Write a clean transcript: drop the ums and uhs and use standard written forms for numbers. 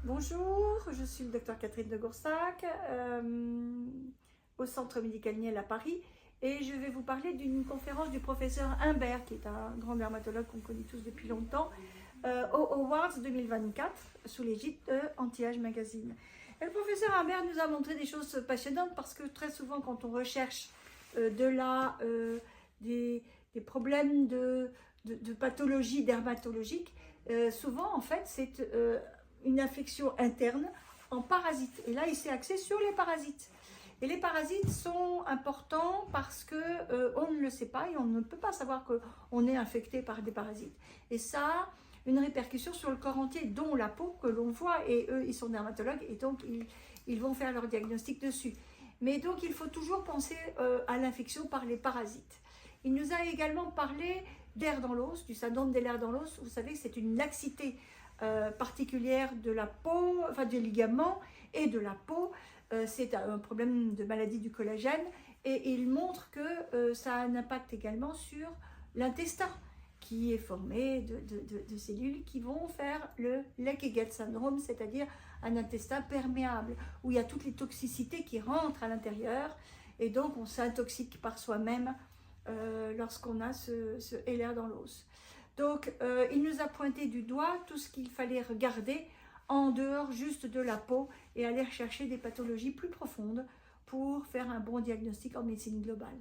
Bonjour, je suis le docteur Catherine de Goursac au Centre médical Niel à Paris et je vais vous parler d'une conférence du professeur Humbert, qui est un grand dermatologue qu'on connaît tous depuis longtemps, au Awards 2024 sous l'égide de Anti-Age Magazine. Et le professeur Humbert nous a montré des choses passionnantes parce que très souvent quand on recherche des problèmes de pathologie dermatologique, souvent en fait c'est une infection interne en parasites. Et là, il s'est axé sur les parasites. Et les parasites sont importants parce que on ne le sait pas et on ne peut pas savoir qu'on est infecté par des parasites. Et ça a une répercussion sur le corps entier, dont la peau que l'on voit. Et eux, ils sont dermatologues et donc ils vont faire leur diagnostic dessus. Mais donc, il faut toujours penser à l'infection par les parasites. Il nous a également parlé d'air dans l'os, du syndrome des lers dans l'os. Vous savez que c'est une laxité particulière de la peau, enfin des ligaments et de la peau. C'est un problème de maladie du collagène et il montre que ça a un impact également sur l'intestin qui est formé de cellules qui vont faire le leaky gut syndrome, c'est-à-dire un intestin perméable où il y a toutes les toxicités qui rentrent à l'intérieur et donc on s'intoxique par soi-même lorsqu'on a ce LR dans l'os. Donc, il nous a pointé du doigt tout ce qu'il fallait regarder en dehors juste de la peau et aller chercher des pathologies plus profondes pour faire un bon diagnostic en médecine globale.